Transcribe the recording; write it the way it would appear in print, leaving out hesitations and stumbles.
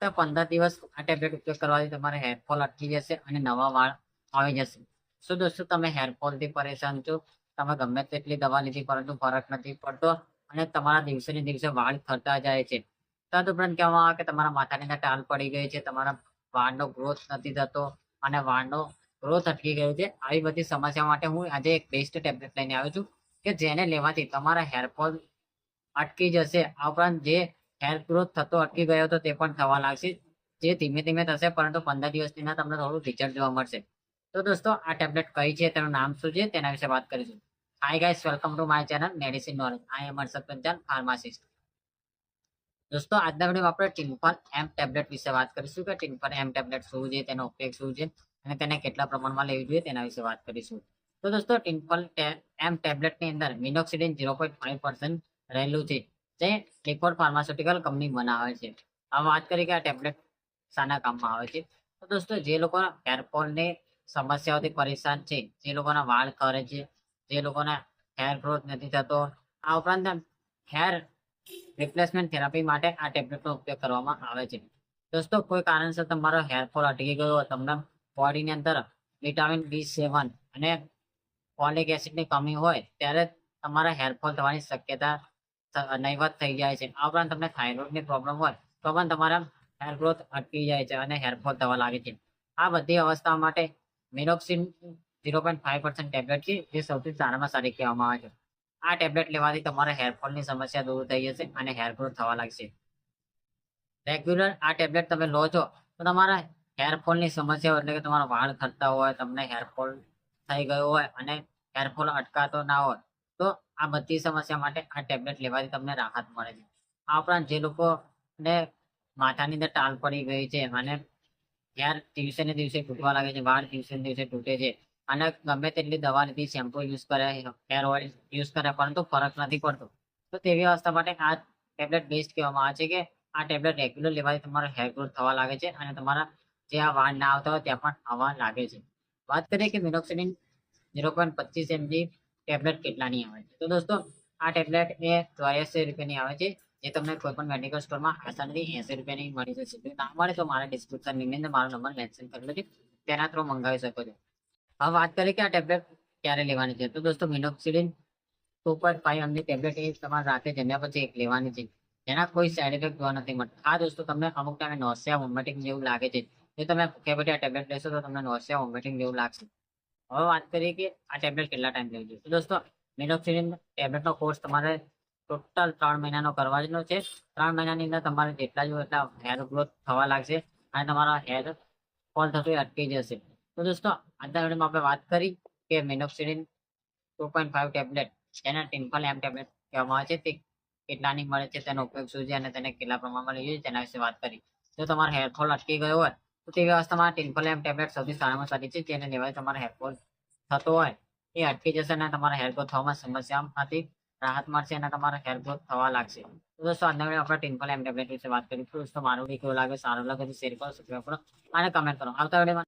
તો 15 દિવસ આ ટેબ્લેટ ઉપયોગ કરવાથી તમારે હેરફોલ અટકી જશે અને નવા વાળ આવી જશે. શું દોસ્તો તમે હેરફોલથી પરેશાન છો? તમે ગમે તેટલી દવા લીધી પરંતુ ફરક નથી પડતો અને તમારા દિવસે ને દિવસે વાળ ખરતા જાય છે. તદુપરાંત કહેવામાં આવે કે તમારા માથાની અંદર ટાલ પડી ગઈ છે, તમારા વાળનો ગ્રોથ નથી થતો અને વાળનો ગ્રોથ અટકી ગયો છે. આવી બધી સમસ્યા માટે હું આજે એક બેસ્ટ ટેબ્લેટ લઈને આવ્યો છું કે જેને લેવાથી તમારા હેરફોલ અટકી જશે. આ ઉપરાંત જે હેર ગ્રોથ થતો અટકી ગયો હતો તે પણ થવા લાગશે, જે ધીમે ધીમે થશે પરંતુ 15 દિવસની અંદર તમને થોડું રિઝલ્ટ જોવા મળશે. તો દોસ્તો આ ટેબ્લેટ કઈ છે, તેનું નામ શું છે, તેના વિશે વાત કરીશું. Hi guys, welcome to my channel medicine knowledge. I am Harshad Panchal, pharmacist. દોસ્તો આજના વિડીયોમાં આપણે ટિમ્પલ એમ ટેબ્લેટ વિશે વાત કરીશું કે ટિમ્પલ એમ ટેબ્લેટ શું છે, તેનો ઉપયોગ શું છે અને તેને કેટલા પ્રમાણમાં લેવી જોઈએ તેના વિશે વાત કરીશું. તો દોસ્તો ટિમ્પલ એમ ટેબ્લેટની અંદર મિનોક્સિડિન 0.5% રહેલું છે, જે ક્લિફોર્ડ ફાર્માસ્યુટિકલ કંપની બનાવે છે. આ વાત કરી કે આ ટેબ્લેટ શાના કામમાં આવે છે. તો દોસ્તો જે લોકો હેરફોલની સમસ્યાઓથી પરેશાન છે, જે લોકોના વાળ ખરે છે, જે લોકોના હેર ગ્રોથ નથી થતો, આ ઉપરાંત હેર રિપ્લેસમેન્ટ થેરાપી માટે આ ટેબ્લેટનો ઉપયોગ કરવામાં આવે છે. દોસ્તો કોઈ કારણસર તમારો હેરફોલ અટકી ગયો હોય, તમને બોડીની અંદર વિટામિન B7 અને ફોલિક એસિડની કમી હોય ત્યારે તમારા હેરફોલ થવાની શક્યતા નહીવત થઈ જાય છે. આ ઉપરાંત તમને થાઇરોઇડની પ્રોબ્લેમ હોય તો પણ તમારા હેર ગ્રોથ અટકી જાય છે અને હેરફોલ થવા લાગે છે. આ બધી અવસ્થાઓ માટે મિનોક્સિન 0.5% ટેબ્લેટ છે, જે સૌથી સારામાં સારી કહેવામાં આવે છે. આ ટેબ્લેટ લેવાથી તમારા હેરફોલની સમસ્યા દૂર થઈ જશે અને હેર ગ્રોથ થવા લાગશે. રેગ્યુલર આ ટેબ્લેટ તમે લો છો તો તમારા હેરફોલની સમસ્યાઓ એટલે કે તમારા વાળ ખરતા હોય, તમને હેરફોલ થઈ ગયો હોય અને હેરફોલ અટકાતો ના હોય, તો આ બધી સમસ્યા માટે આ ટેબ્લેટ લેવાથી તમને રાહત મળે છે. આ ઉપરાંત જે લોકોને માથાની અંદર ટાલ પડી ગઈ છે અને હેર દિવસે ને દિવસે તૂટવા લાગે છે, વાળ દિવસે ને દિવસે તૂટે છે અને ગમે તેટલી દવા લીધી, શેમ્પુ યુઝ કરે, હેર ઓઇલ યુઝ કરે પરંતુ ફરક નથી પડતો, તો તેવી અવસ્થા માટે આ ટેબ્લેટ બેસ્ટ કહેવામાં આવે છે કે આ ટેબ્લેટ રેગ્યુલર લેવાથી તમારો હેર ગ્રોથ થવા લાગે છે અને તમારા જે આ વાળ ના આવતા હોય ત્યાં પણ આવવા લાગે છે. વાત કરીએ કે મિનોક્સિડિન 0.25 mg ટેબ્લેટ કેટલાની આવે છે. તો દોસ્તો આ ટેબ્લેટ એ 84 રૂપિયાની આવે છે, જે તમને કોઈ પણ મેડિકલ સ્ટોરમાં આસાનીથી 80 રૂપિયાની મળી જશે. જો ના મળે તો મારા ડિસ્ક્રિપ્શનની અંદર મારો નંબર મેન્શન કરેલો છે, તેના થ્રુ મંગાવી શકો છો. હવે વાત કરીએ કે આ ટેબ્લેટ ક્યારે લેવાની છે. તો દોસ્તો મિનોક્સિડિન 2.5 mg ટેબ્લેટ એ તમારે રાતે જમ્યા પછી એક લેવાની છે, જેના કોઈ સાઈડ ઇફેક્ટ જોવા નથી મળતા. આ દોસ્તો તમને અમુક ટાઈમે નોસિયા વોમિટિંગ જેવું લાગે છે, જો તમે ભૂખ્યા પેટે આ ટેબ્લેટ લેશો તો તમને નોસિયા વોમિટિંગ જેવું લાગશે. હવે વાત કરીએ કે આ ટેબ્લેટ કેટલા ટાઈમ લેવું જોઈએ. તો દોસ્તો મિનોક્સિડિન ટેબ્લેટનો કોર્સ તમારે ટોટલ 3 મહિનાનો કરવાનો છે. 3 મહિનાની અંદર તમારે જેટલા જો એટલા હેર ગ્રોથ થવા લાગશે અને તમારા હેર ફોલ થતું એ અટકી જશે. તો દોસ્તો આજના વિડીયોમાં આપણે વાત કરી કે મિનોક્સિડિન 2.5 ટેબ્લેટ, જેને ટિમ્પલ એમ ટેબ્લેટ કહેવામાં આવે છે, તે કેટલાની મળે છે, તેનો ઉપયોગ શું છે અને તેને કેટલા પ્રમાણમાં લેવી જોઈએ તેના વિશે વાત કરી. જો તમારો હેરફોલ અટકી ગયો હોય તો તે વ્યવસ્થામાં ટિમ્પલ એમ ટેબ્લેટ સૌથી સારામાં સારી છે, જેને લેવાથી તમારો હેરફોલ થતો હોય એ અટકી જશે અને તમારા હેર ગ્રોથ થવામાં સમસ્યામાંથી રાહત મળશે અને તમારા હેર ગ્રોથ થવા લાગશે. તો દોસ્તો આજના વિડીયો આપણે ટિમ્પલ એમ ટેબ્લેટ વિશે વાત કરી. તો દોસ્તો મારો વિડીયો કેવો લાગે, સારો લાગે તો શેર કરો, સબસ્ક્રાઈબ કરો અને કમેન્ટ કરો. આવતા વિડીયોમાં